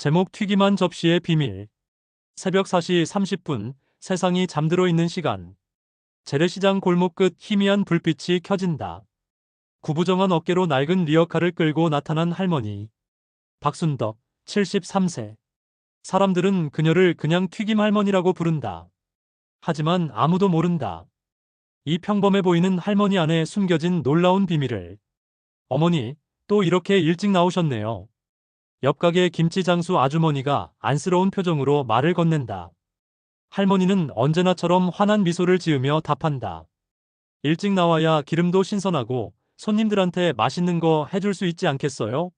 제목 튀김한 접시의 비밀. 새벽 4시 30분, 세상이 잠들어 있는 시간. 재래시장 골목 끝 희미한 불빛이 켜진다. 구부정한 어깨로 낡은 리어카를 끌고 나타난 할머니. 박순덕, 73세. 사람들은 그녀를 그냥 튀김 할머니라고 부른다. 하지만 아무도 모른다. 이 평범해 보이는 할머니 안에 숨겨진 놀라운 비밀을. 어머니, 또 이렇게 일찍 나오셨네요. 옆 가게 김치 장수 아주머니가 안쓰러운 표정으로 말을 건넨다. 할머니는 언제나처럼 환한 미소를 지으며 답한다. 일찍 나와야 기름도 신선하고 손님들한테 맛있는 거 해줄 수 있지 않겠어요?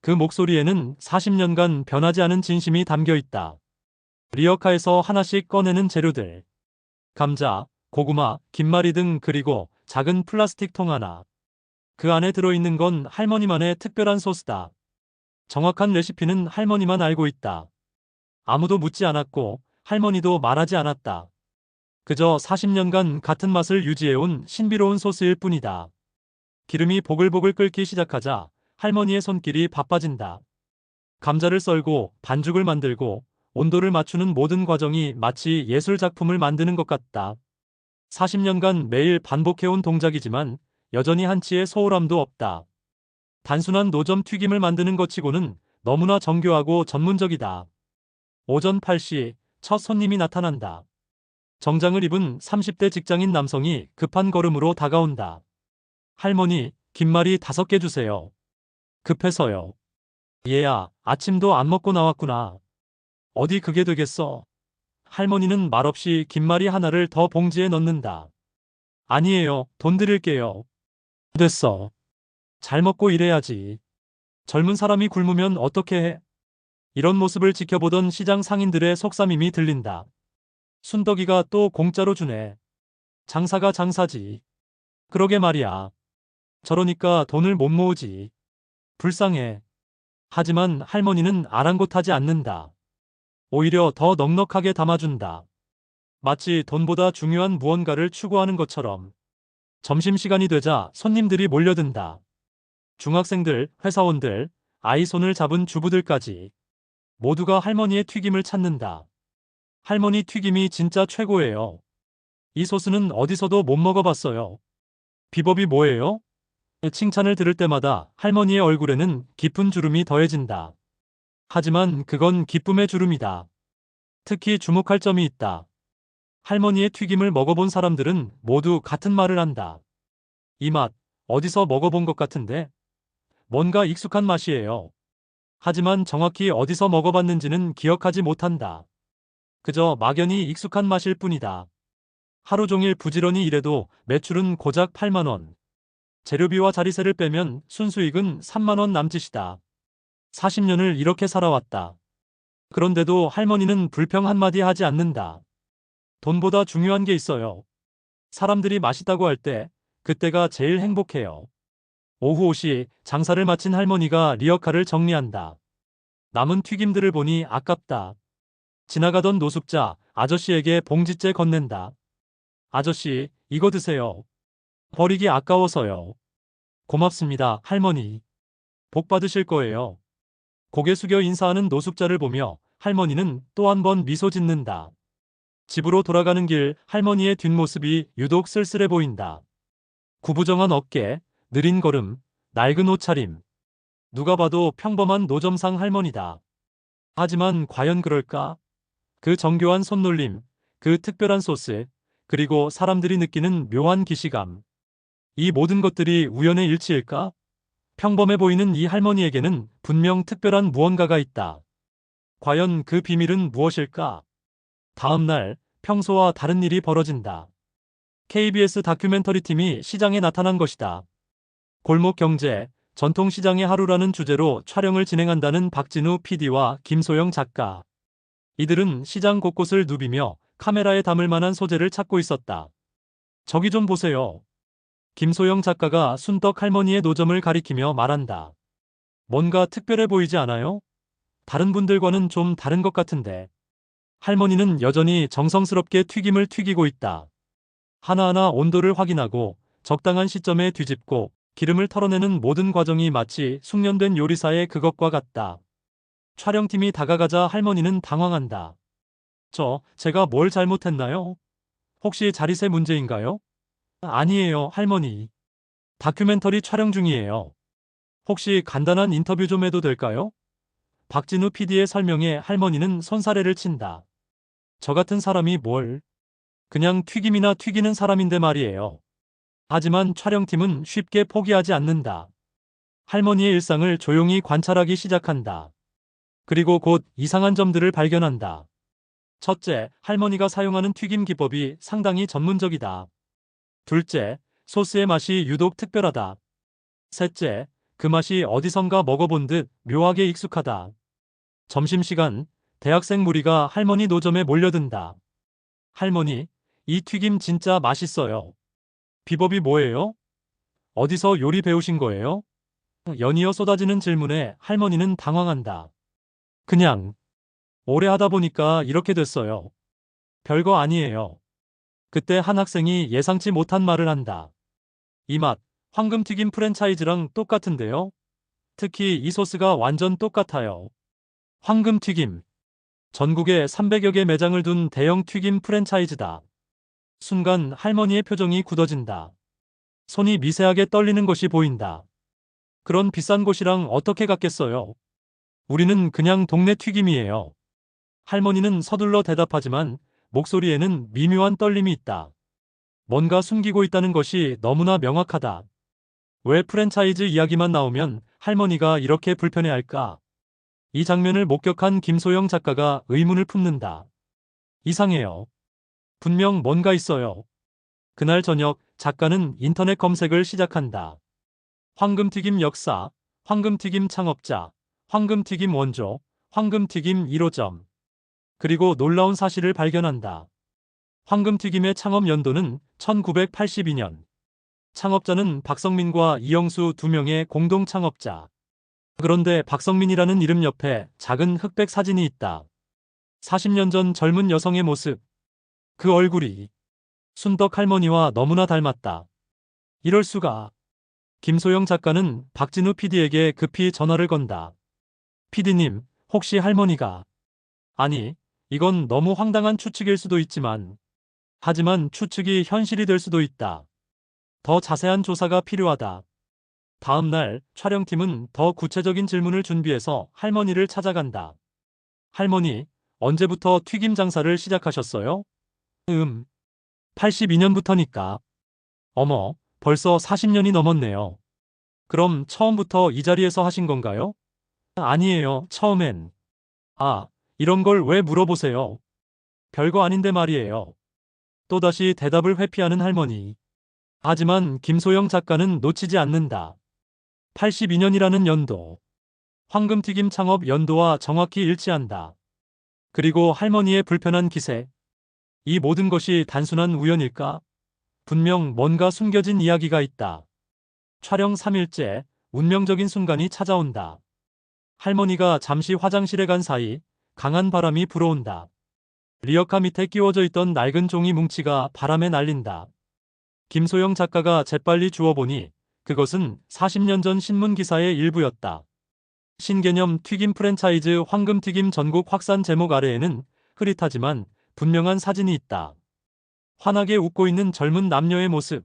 그 목소리에는 40년간 변하지 않은 진심이 담겨 있다. 리어카에서 하나씩 꺼내는 재료들. 감자, 고구마, 김말이 등 그리고 작은 플라스틱 통 하나. 그 안에 들어있는 건 할머니만의 특별한 소스다. 정확한 레시피는 할머니만 알고 있다. 아무도 묻지 않았고 할머니도 말하지 않았다. 그저 40년간 같은 맛을 유지해온 신비로운 소스일 뿐이다. 기름이 보글보글 끓기 시작하자 할머니의 손길이 바빠진다. 감자를 썰고 반죽을 만들고 온도를 맞추는 모든 과정이 마치 예술 작품을 만드는 것 같다. 40년간 매일 반복해온 동작이지만 여전히 한치의 소홀함도 없다. 단순한 노점 튀김을 만드는 것 치고는 너무나 정교하고 전문적이다. 오전 8시 첫 손님이 나타난다. 정장을 입은 30대 직장인 남성이 급한 걸음으로 다가온다. 할머니, 김말이 5개 주세요. 급해서요. 얘야, 아침도 안 먹고 나왔구나. 어디 그게 되겠어. 할머니는 말없이 김말이 하나를 더 봉지에 넣는다. 아니에요, 돈 드릴게요. 됐어. 잘 먹고 일해야지. 젊은 사람이 굶으면 어떻게 해? 이런 모습을 지켜보던 시장 상인들의 속삼임이 들린다. 순덕이가 또 공짜로 주네. 장사가 장사지. 그러게 말이야. 저러니까 돈을 못 모으지. 불쌍해. 하지만 할머니는 아랑곳하지 않는다. 오히려 더 넉넉하게 담아준다. 마치 돈보다 중요한 무언가를 추구하는 것처럼. 점심시간이 되자 손님들이 몰려든다. 중학생들, 회사원들, 아이 손을 잡은 주부들까지 모두가 할머니의 튀김을 찾는다. 할머니 튀김이 진짜 최고예요. 이 소스는 어디서도 못 먹어봤어요. 비법이 뭐예요? 칭찬을 들을 때마다 할머니의 얼굴에는 깊은 주름이 더해진다. 하지만 그건 기쁨의 주름이다. 특히 주목할 점이 있다. 할머니의 튀김을 먹어본 사람들은 모두 같은 말을 한다. 이 맛, 어디서 먹어본 것 같은데? 뭔가 익숙한 맛이에요. 하지만 정확히 어디서 먹어봤는지는 기억하지 못한다. 그저 막연히 익숙한 맛일 뿐이다. 하루 종일 부지런히 일해도 매출은 고작 8만 원. 재료비와 자리세를 빼면 순수익은 3만 원 남짓이다. 40년을 이렇게 살아왔다. 그런데도 할머니는 불평 한마디 하지 않는다. 돈보다 중요한 게 있어요. 사람들이 맛있다고 할 때, 그때가 제일 행복해요. 오후 5시 장사를 마친 할머니가 리어카를 정리한다. 남은 튀김들을 보니 아깝다. 지나가던 노숙자 아저씨에게 봉지째 건넨다. 아저씨, 이거 드세요. 버리기 아까워서요. 고맙습니다, 할머니. 복 받으실 거예요. 고개 숙여 인사하는 노숙자를 보며 할머니는 또 한 번 미소 짓는다. 집으로 돌아가는 길 할머니의 뒷모습이 유독 쓸쓸해 보인다. 구부정한 어깨, 느린 걸음, 낡은 옷차림. 누가 봐도 평범한 노점상 할머니다. 하지만 과연 그럴까? 그 정교한 손놀림, 그 특별한 소스, 그리고 사람들이 느끼는 묘한 기시감. 이 모든 것들이 우연의 일치일까? 평범해 보이는 이 할머니에게는 분명 특별한 무언가가 있다. 과연 그 비밀은 무엇일까? 다음 날, 평소와 다른 일이 벌어진다. KBS 다큐멘터리 팀이 시장에 나타난 것이다. 골목 경제, 전통시장의 하루라는 주제로 촬영을 진행한다는 박진우 PD와 김소영 작가. 이들은 시장 곳곳을 누비며 카메라에 담을 만한 소재를 찾고 있었다. 저기 좀 보세요. 김소영 작가가 순덕 할머니의 노점을 가리키며 말한다. 뭔가 특별해 보이지 않아요? 다른 분들과는 좀 다른 것 같은데. 할머니는 여전히 정성스럽게 튀김을 튀기고 있다. 하나하나 온도를 확인하고 적당한 시점에 뒤집고 기름을 털어내는 모든 과정이 마치 숙련된 요리사의 그것과 같다. 촬영팀이 다가가자 할머니는 당황한다. 제가 뭘 잘못했나요? 혹시 자리세 문제인가요? 아니에요, 할머니. 다큐멘터리 촬영 중이에요. 혹시 간단한 인터뷰 좀 해도 될까요? 박진우 PD의 설명에 할머니는 손사래를 친다. 저 같은 사람이 뭘? 그냥 튀김이나 튀기는 사람인데 말이에요. 하지만 촬영팀은 쉽게 포기하지 않는다. 할머니의 일상을 조용히 관찰하기 시작한다. 그리고 곧 이상한 점들을 발견한다. 첫째, 할머니가 사용하는 튀김 기법이 상당히 전문적이다. 둘째, 소스의 맛이 유독 특별하다. 셋째, 그 맛이 어디선가 먹어본 듯 묘하게 익숙하다. 점심시간, 대학생 무리가 할머니 노점에 몰려든다. 할머니, 이 튀김 진짜 맛있어요. 비법이 뭐예요? 어디서 요리 배우신 거예요? 연이어 쏟아지는 질문에 할머니는 당황한다. 그냥, 오래 하다 보니까 이렇게 됐어요. 별거 아니에요. 그때 한 학생이 예상치 못한 말을 한다. 이 맛, 황금튀김 프랜차이즈랑 똑같은데요? 특히 이 소스가 완전 똑같아요. 황금튀김. 전국에 300여 개 매장을 둔 대형 튀김 프랜차이즈다. 순간 할머니의 표정이 굳어진다. 손이 미세하게 떨리는 것이 보인다. 그런 비싼 곳이랑 어떻게 갔겠어요? 우리는 그냥 동네 튀김이에요. 할머니는 서둘러 대답하지만 목소리에는 미묘한 떨림이 있다. 뭔가 숨기고 있다는 것이 너무나 명확하다. 왜 프랜차이즈 이야기만 나오면 할머니가 이렇게 불편해할까? 이 장면을 목격한 김소영 작가가 의문을 품는다. 이상해요. 분명 뭔가 있어요. 그날 저녁 작가는 인터넷 검색을 시작한다. 황금튀김 역사, 황금튀김 창업자, 황금튀김 원조, 황금튀김 1호점. 그리고 놀라운 사실을 발견한다. 황금튀김의 창업 연도는 1982년. 창업자는 박성민과 이영수 두 명의 공동 창업자. 그런데 박성민이라는 이름 옆에 작은 흑백 사진이 있다. 40년 전 젊은 여성의 모습. 그 얼굴이 순덕 할머니와 너무나 닮았다. 이럴 수가. 김소영 작가는 박진우 PD에게 급히 전화를 건다. PD님, 혹시 할머니가... 아니, 이건 너무 황당한 추측일 수도 있지만, 하지만 추측이 현실이 될 수도 있다. 더 자세한 조사가 필요하다. 다음 날 촬영팀은 더 구체적인 질문을 준비해서 할머니를 찾아간다. 할머니, 언제부터 튀김 장사를 시작하셨어요? 82년부터니까. 어머, 벌써 40년이 넘었네요. 그럼 처음부터 이 자리에서 하신 건가요? 아니에요, 처음엔. 아, 이런 걸 왜 물어보세요? 별거 아닌데 말이에요. 또다시 대답을 회피하는 할머니. 하지만 김소영 작가는 놓치지 않는다. 82년이라는 연도. 황금튀김 창업 연도와 정확히 일치한다. 그리고 할머니의 불편한 기색. 이 모든 것이 단순한 우연일까? 분명 뭔가 숨겨진 이야기가 있다. 촬영 3일째, 운명적인 순간이 찾아온다. 할머니가 잠시 화장실에 간 사이 강한 바람이 불어온다. 리어카 밑에 끼워져 있던 낡은 종이 뭉치가 바람에 날린다. 김소영 작가가 재빨리 주워보니 그것은 40년 전 신문 기사의 일부였다. 신개념 튀김 프랜차이즈 황금튀김 전국 확산 제목 아래에는 흐릿하지만 분명한 사진이 있다. 환하게 웃고 있는 젊은 남녀의 모습.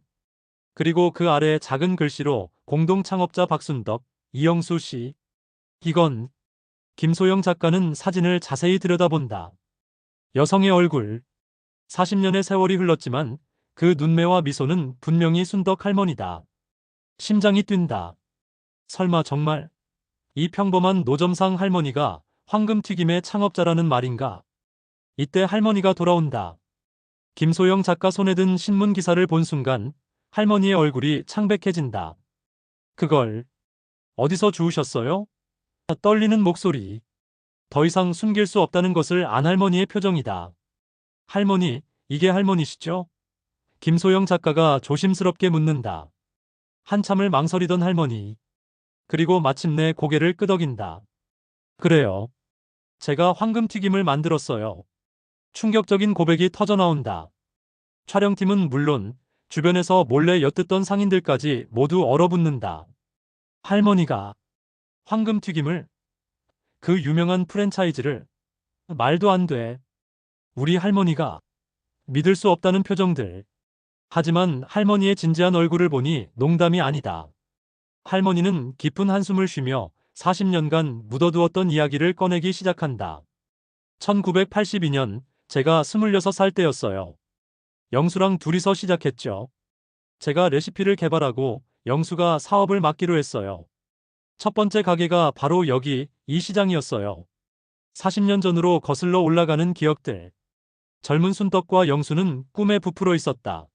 그리고 그 아래 작은 글씨로 공동 창업자 박순덕, 이영수 씨. 이건... 김소영 작가는 사진을 자세히 들여다본다. 여성의 얼굴. 40년의 세월이 흘렀지만 그 눈매와 미소는 분명히 순덕 할머니다. 심장이 뛴다. 설마 정말 이 평범한 노점상 할머니가 황금튀김의 창업자라는 말인가? 이때 할머니가 돌아온다. 김소영 작가 손에 든 신문 기사를 본 순간 할머니의 얼굴이 창백해진다. 그걸 어디서 주우셨어요? 떨리는 목소리. 더 이상 숨길 수 없다는 것을 안 할머니의 표정이다. 할머니, 이게 할머니시죠? 김소영 작가가 조심스럽게 묻는다. 한참을 망설이던 할머니. 그리고 마침내 고개를 끄덕인다. 그래요. 제가 황금튀김을 만들었어요. 충격적인 고백이 터져나온다. 촬영팀은 물론 주변에서 몰래 엿듣던 상인들까지 모두 얼어붙는다. 할머니가 황금튀김을? 그 유명한 프랜차이즈를. 말도 안 돼. 우리 할머니가. 믿을 수 없다는 표정들. 하지만 할머니의 진지한 얼굴을 보니 농담이 아니다. 할머니는 깊은 한숨을 쉬며 40년간 묻어두었던 이야기를 꺼내기 시작한다. 1982년 제가 26살 때였어요. 영수랑 둘이서 시작했죠. 제가 레시피를 개발하고 영수가 사업을 맡기로 했어요. 첫 번째 가게가 바로 여기 이 시장이었어요. 40년 전으로 거슬러 올라가는 기억들. 젊은 순떡과 영수는 꿈에 부풀어 있었다.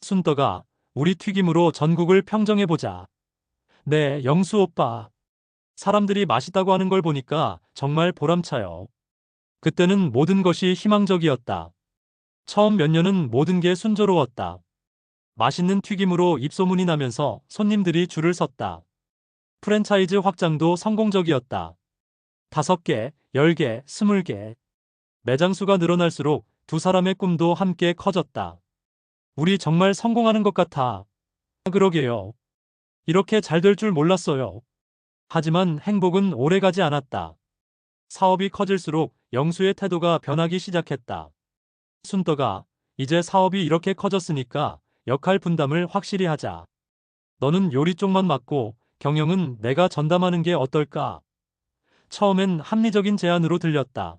순떡아, 우리 튀김으로 전국을 평정해보자. 네, 영수 오빠. 사람들이 맛있다고 하는 걸 보니까 정말 보람차요. 그때는 모든 것이 희망적이었다. 처음 몇 년은 모든 게 순조로웠다. 맛있는 튀김으로 입소문이 나면서 손님들이 줄을 섰다. 프랜차이즈 확장도 성공적이었다. 5개, 10개, 20개. 매장 수가 늘어날수록 두 사람의 꿈도 함께 커졌다. 우리 정말 성공하는 것 같아. 그러게요. 이렇게 잘 될 줄 몰랐어요. 하지만 행복은 오래가지 않았다. 사업이 커질수록 영수의 태도가 변하기 시작했다. 순떡아, 이제 사업이 이렇게 커졌으니까 역할 분담을 확실히 하자. 너는 요리 쪽만 맡고 경영은 내가 전담하는 게 어떨까? 처음엔 합리적인 제안으로 들렸다.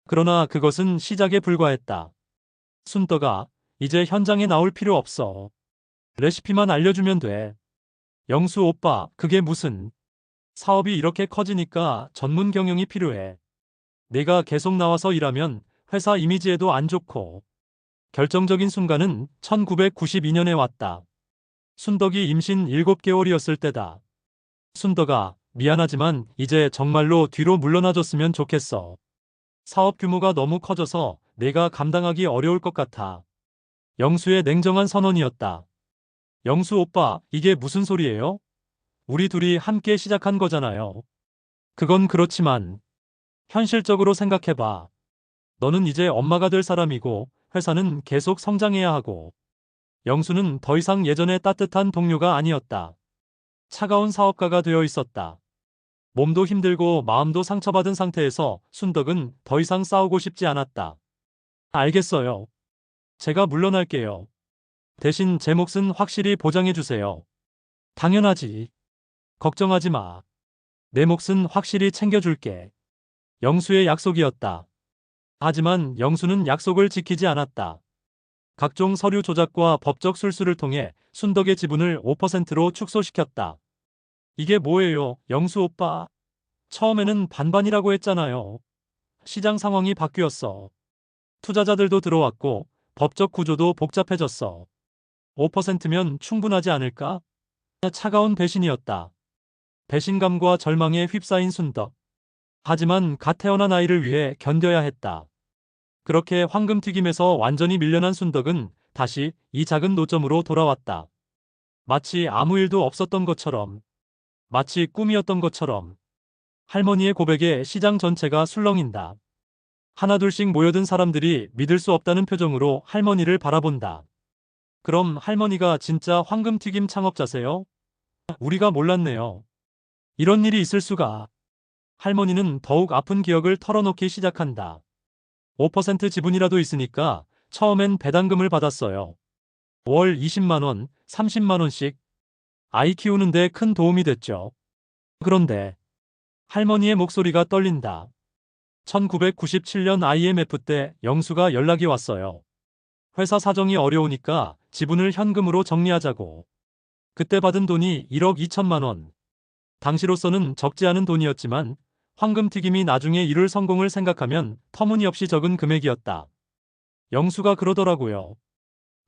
그러나 그것은 시작에 불과했다. 순떡아, 이제 현장에 나올 필요 없어. 레시피만 알려주면 돼. 영수 오빠, 그게 무슨. 사업이 이렇게 커지니까 전문 경영이 필요해. 내가 계속 나와서 일하면 회사 이미지에도 안 좋고. 결정적인 순간은 1992년에 왔다. 순덕이 임신 7개월이었을 때다. 순덕아, 미안하지만 이제 정말로 뒤로 물러나줬으면 좋겠어. 사업 규모가 너무 커져서 내가 감당하기 어려울 것 같아. 영수의 냉정한 선언이었다. 영수 오빠, 이게 무슨 소리예요? 우리 둘이 함께 시작한 거잖아요. 그건 그렇지만 현실적으로 생각해봐. 너는 이제 엄마가 될 사람이고 회사는 계속 성장해야 하고. 영수는 더 이상 예전의 따뜻한 동료가 아니었다. 차가운 사업가가 되어 있었다. 몸도 힘들고 마음도 상처받은 상태에서 순덕은 더 이상 싸우고 싶지 않았다. 알겠어요. 제가 물러날게요. 대신 제 몫은 확실히 보장해주세요. 당연하지. 걱정하지 마. 내 몫은 확실히 챙겨줄게. 영수의 약속이었다. 하지만 영수는 약속을 지키지 않았다. 각종 서류 조작과 법적 술수를 통해 순덕의 지분을 5%로 축소시켰다. 이게 뭐예요, 영수 오빠? 처음에는 반반이라고 했잖아요. 시장 상황이 바뀌었어. 투자자들도 들어왔고 법적 구조도 복잡해졌어. 5%면 충분하지 않을까? 차가운 배신이었다. 배신감과 절망에 휩싸인 순덕. 하지만 갓 태어난 아이를 위해 견뎌야 했다. 그렇게 황금튀김에서 완전히 밀려난 순덕은 다시 이 작은 노점으로 돌아왔다. 마치 아무 일도 없었던 것처럼. 마치 꿈이었던 것처럼. 할머니의 고백에 시장 전체가 술렁인다. 하나둘씩 모여든 사람들이 믿을 수 없다는 표정으로 할머니를 바라본다. 그럼 할머니가 진짜 황금튀김 창업자세요? 우리가 몰랐네요. 이런 일이 있을 수가. 할머니는 더욱 아픈 기억을 털어놓기 시작한다. 5% 지분이라도 있으니까 처음엔 배당금을 받았어요. 월 20만 원, 30만 원씩. 아이 키우는데 큰 도움이 됐죠. 그런데 할머니의 목소리가 떨린다. 1997년 IMF 때 영수가 연락이 왔어요. 회사 사정이 어려우니까 지분을 현금으로 정리하자고. 그때 받은 돈이 1억 2천만 원. 당시로서는 적지 않은 돈이었지만 황금튀김이 나중에 이룰 성공을 생각하면 터무니없이 적은 금액이었다. 영수가 그러더라고요.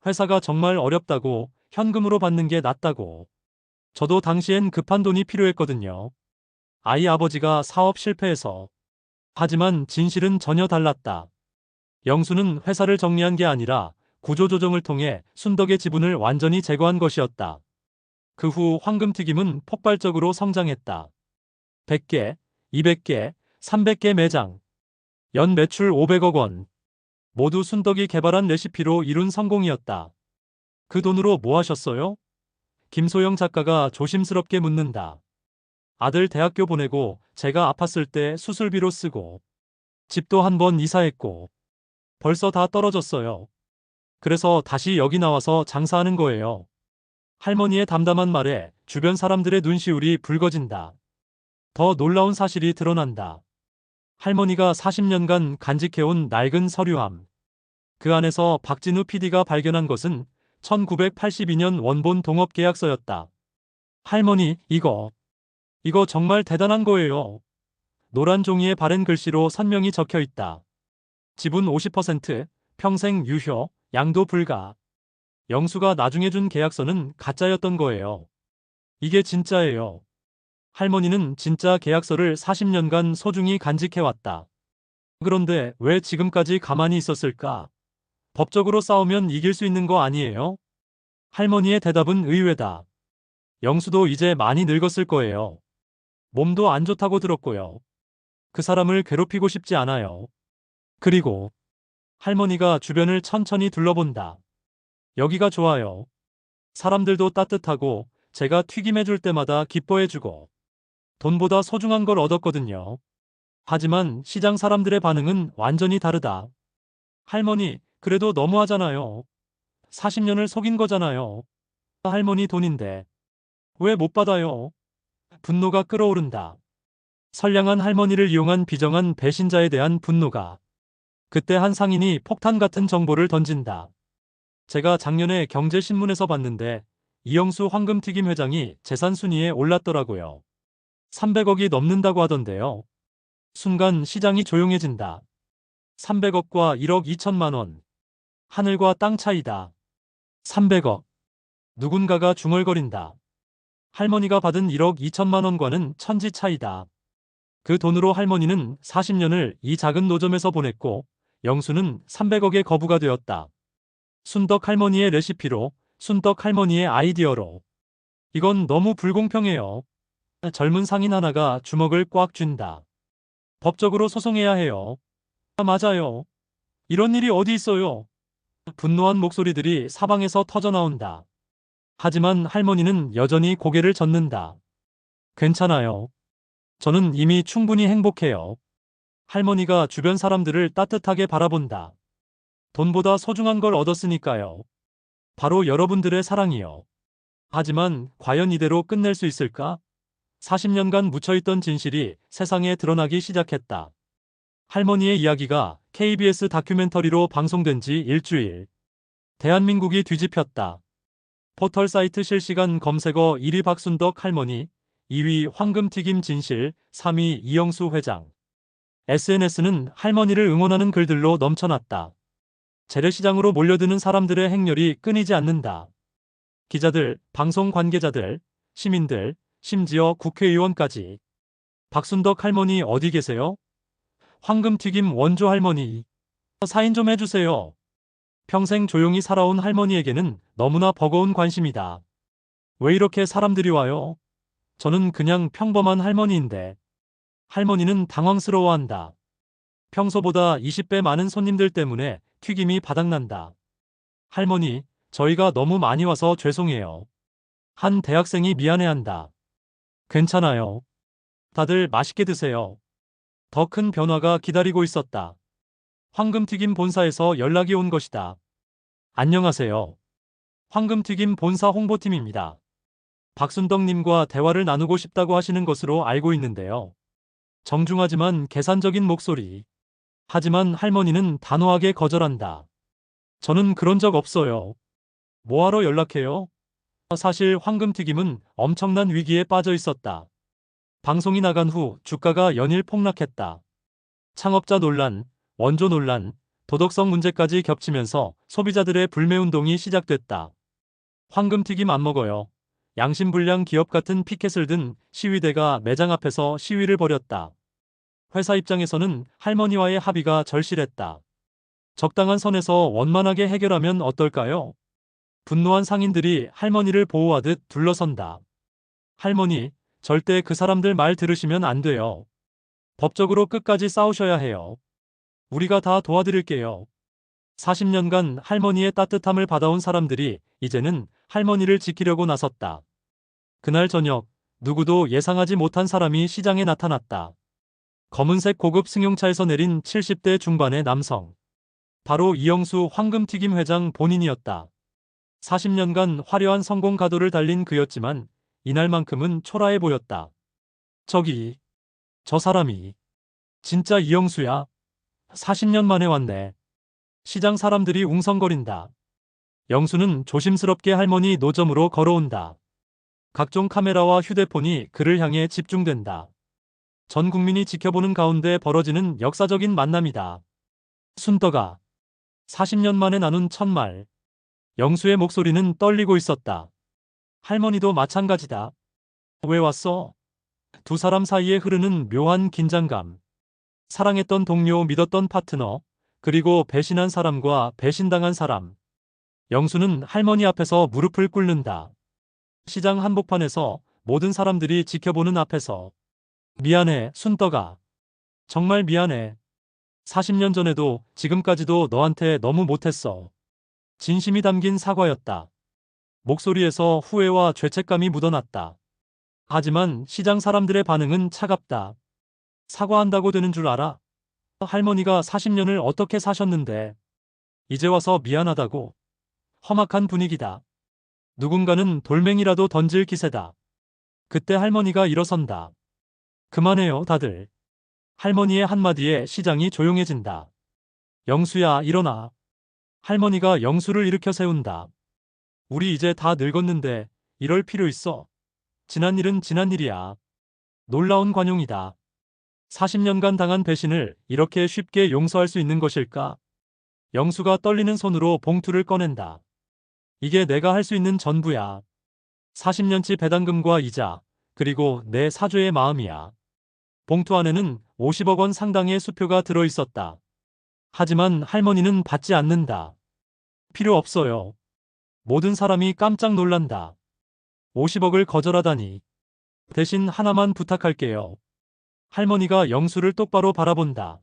회사가 정말 어렵다고 현금으로 받는 게 낫다고. 저도 당시엔 급한 돈이 필요했거든요. 아이 아버지가 사업 실패해서. 하지만 진실은 전혀 달랐다. 영수는 회사를 정리한 게 아니라 구조조정을 통해 순덕의 지분을 완전히 제거한 것이었다. 그 후 황금튀김은 폭발적으로 성장했다. 100개, 200개, 300개 매장. 연 매출 500억 원. 모두 순덕이 개발한 레시피로 이룬 성공이었다. 그 돈으로 뭐 하셨어요? 김소영 작가가 조심스럽게 묻는다. 아들 대학교 보내고 제가 아팠을 때 수술비로 쓰고 집도 한 번 이사했고 벌써 다 떨어졌어요. 그래서 다시 여기 나와서 장사하는 거예요. 할머니의 담담한 말에 주변 사람들의 눈시울이 붉어진다. 더 놀라운 사실이 드러난다. 할머니가 40년간 간직해온 낡은 서류함. 그 안에서 박진우 PD가 발견한 것은 1982년 원본 동업계약서였다. 할머니, 이거 정말 대단한 거예요. 노란 종이에 바른 글씨로 선명히 적혀 있다. 지분 50%, 평생 유효, 양도 불가. 영수가 나중에 준 계약서는 가짜였던 거예요. 이게 진짜예요. 할머니는 진짜 계약서를 40년간 소중히 간직해왔다. 그런데 왜 지금까지 가만히 있었을까? 법적으로 싸우면 이길 수 있는 거 아니에요? 할머니의 대답은 의외다. 영수도 이제 많이 늙었을 거예요. 몸도 안 좋다고 들었고요. 그 사람을 괴롭히고 싶지 않아요. 그리고 할머니가 주변을 천천히 둘러본다. 여기가 좋아요. 사람들도 따뜻하고 제가 튀김해줄 때마다 기뻐해주고 돈보다 소중한 걸 얻었거든요. 하지만 시장 사람들의 반응은 완전히 다르다. 할머니, 그래도 너무하잖아요. 40년을 속인 거잖아요. 할머니 돈인데 왜 못 받아요? 분노가 끓어오른다. 선량한 할머니를 이용한 비정한 배신자에 대한 분노가. 그때 한 상인이 폭탄 같은 정보를 던진다. 제가 작년에 경제신문에서 봤는데 이영수 황금튀김 회장이 재산 순위에 올랐더라고요. 300억이 넘는다고 하던데요. 순간 시장이 조용해진다. 300억과 1억 2천만 원. 하늘과 땅 차이다. 300억. 누군가가 중얼거린다. 할머니가 받은 1억 2천만 원과는 천지 차이다. 그 돈으로 할머니는 40년을 이 작은 노점에서 보냈고 영수는 300억의 거부가 되었다. 순덕 할머니의 레시피로, 순덕 할머니의 아이디어로. 이건 너무 불공평해요. 젊은 상인 하나가 주먹을 꽉 쥔다. 법적으로 소송해야 해요. 맞아요. 이런 일이 어디 있어요. 분노한 목소리들이 사방에서 터져나온다. 하지만 할머니는 여전히 고개를 젓는다. 괜찮아요. 저는 이미 충분히 행복해요. 할머니가 주변 사람들을 따뜻하게 바라본다. 돈보다 소중한 걸 얻었으니까요. 바로 여러분들의 사랑이요. 하지만 과연 이대로 끝낼 수 있을까? 40년간 묻혀있던 진실이 세상에 드러나기 시작했다. 할머니의 이야기가 KBS 다큐멘터리로 방송된 지 일주일. 대한민국이 뒤집혔다. 포털 사이트 실시간 검색어 1위 박순덕 할머니, 2위 황금튀김 진실, 3위 이영수 회장. SNS는 할머니를 응원하는 글들로 넘쳐났다. 재래시장으로 몰려드는 사람들의 행렬이 끊이지 않는다. 기자들, 방송 관계자들, 시민들, 심지어 국회의원까지. 박순덕 할머니 어디 계세요? 황금튀김 원조 할머니. 사인 좀 해주세요. 평생 조용히 살아온 할머니에게는 너무나 버거운 관심이다. 왜 이렇게 사람들이 와요? 저는 그냥 평범한 할머니인데. 할머니는 당황스러워한다. 평소보다 20배 많은 손님들 때문에 튀김이 바닥난다. 할머니, 저희가 너무 많이 와서 죄송해요. 한 대학생이 미안해한다. 괜찮아요. 다들 맛있게 드세요. 더 큰 변화가 기다리고 있었다. 황금튀김 본사에서 연락이 온 것이다. 안녕하세요. 황금튀김 본사 홍보팀입니다. 박순덕님과 대화를 나누고 싶다고 하시는 것으로 알고 있는데요. 정중하지만 계산적인 목소리. 하지만 할머니는 단호하게 거절한다. 저는 그런 적 없어요. 뭐하러 연락해요? 사실 황금튀김은 엄청난 위기에 빠져 있었다. 방송이 나간 후 주가가 연일 폭락했다. 창업자 논란, 원조 논란, 도덕성 문제까지 겹치면서 소비자들의 불매운동이 시작됐다. 황금튀김 안 먹어요. 양심불량 기업 같은 피켓을 든 시위대가 매장 앞에서 시위를 벌였다. 회사 입장에서는 할머니와의 합의가 절실했다. 적당한 선에서 원만하게 해결하면 어떨까요? 분노한 상인들이 할머니를 보호하듯 둘러선다. 할머니, 절대 그 사람들 말 들으시면 안 돼요. 법적으로 끝까지 싸우셔야 해요. 우리가 다 도와드릴게요. 40년간 할머니의 따뜻함을 받아온 사람들이 이제는 할머니를 지키려고 나섰다. 그날 저녁, 누구도 예상하지 못한 사람이 시장에 나타났다. 검은색 고급 승용차에서 내린 70대 중반의 남성. 바로 이영수 황금튀김 회장 본인이었다. 40년간 화려한 성공 가도를 달린 그였지만 이날만큼은 초라해 보였다. 저기, 저 사람이 진짜 이영수야? 40년 만에 왔네. 시장 사람들이 웅성거린다. 영수는 조심스럽게 할머니 노점으로 걸어온다. 각종 카메라와 휴대폰이 그를 향해 집중된다. 전 국민이 지켜보는 가운데 벌어지는 역사적인 만남이다. 순떡아. 40년 만에 나눈 첫말. 영수의 목소리는 떨리고 있었다. 할머니도 마찬가지다. 왜 왔어? 두 사람 사이에 흐르는 묘한 긴장감. 사랑했던 동료, 믿었던 파트너, 그리고 배신한 사람과 배신당한 사람. 영수는 할머니 앞에서 무릎을 꿇는다. 시장 한복판에서 모든 사람들이 지켜보는 앞에서. 미안해, 순떡아. 정말 미안해. 40년 전에도 지금까지도 너한테 너무 못했어. 진심이 담긴 사과였다. 목소리에서 후회와 죄책감이 묻어났다. 하지만 시장 사람들의 반응은 차갑다. 사과한다고 되는 줄 알아? 할머니가 40년을 어떻게 사셨는데. 이제 와서 미안하다고. 험악한 분위기다. 누군가는 돌멩이라도 던질 기세다. 그때 할머니가 일어선다. 그만해요, 다들. 할머니의 한마디에 시장이 조용해진다. 영수야, 일어나. 할머니가 영수를 일으켜 세운다. 우리 이제 다 늙었는데 이럴 필요 있어. 지난 일은 지난 일이야. 놀라운 관용이다. 40년간 당한 배신을 이렇게 쉽게 용서할 수 있는 것일까? 영수가 떨리는 손으로 봉투를 꺼낸다. 이게 내가 할 수 있는 전부야. 40년치 배당금과 이자, 그리고 내 사죄의 마음이야. 봉투 안에는 50억 원 상당의 수표가 들어 있었다. 하지만 할머니는 받지 않는다. 필요 없어요. 모든 사람이 깜짝 놀란다. 50억을 거절하다니. 대신 하나만 부탁할게요. 할머니가 영수를 똑바로 바라본다.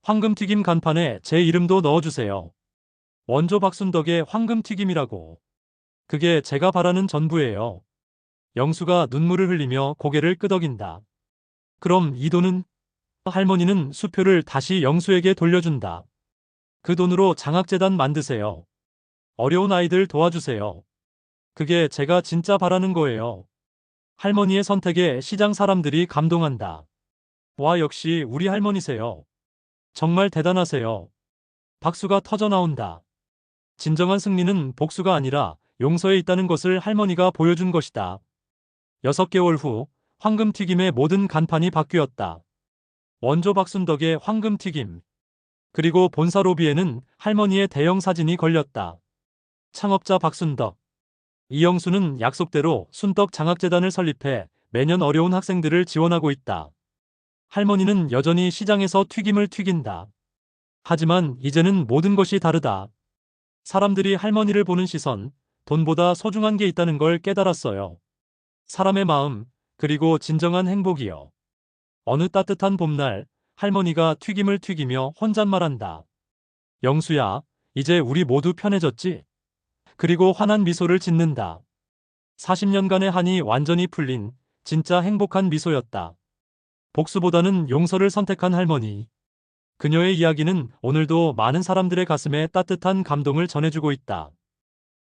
황금튀김 간판에 제 이름도 넣어주세요. 원조 박순덕의 황금튀김이라고. 그게 제가 바라는 전부예요. 영수가 눈물을 흘리며 고개를 끄덕인다. 그럼 이 돈은? 할머니는 수표를 다시 영수에게 돌려준다. 그 돈으로 장학재단 만드세요. 어려운 아이들 도와주세요. 그게 제가 진짜 바라는 거예요. 할머니의 선택에 시장 사람들이 감동한다. 와, 역시 우리 할머니세요. 정말 대단하세요. 박수가 터져 나온다. 진정한 승리는 복수가 아니라 용서에 있다는 것을 할머니가 보여준 것이다. 6개월 후 황금튀김의 모든 간판이 바뀌었다. 원조 박순덕의 황금튀김. 그리고 본사 로비에는 할머니의 대형 사진이 걸렸다. 창업자 박순덕. 이영수는 약속대로 순떡 장학재단을 설립해 매년 어려운 학생들을 지원하고 있다. 할머니는 여전히 시장에서 튀김을 튀긴다. 하지만 이제는 모든 것이 다르다. 사람들이 할머니를 보는 시선, 돈보다 소중한 게 있다는 걸 깨달았어요. 사람의 마음, 그리고 진정한 행복이요. 어느 따뜻한 봄날, 할머니가 튀김을 튀기며 혼잣말한다. 영수야, 이제 우리 모두 편해졌지? 그리고 환한 미소를 짓는다. 40년간의 한이 완전히 풀린 진짜 행복한 미소였다. 복수보다는 용서를 선택한 할머니. 그녀의 이야기는 오늘도 많은 사람들의 가슴에 따뜻한 감동을 전해주고 있다.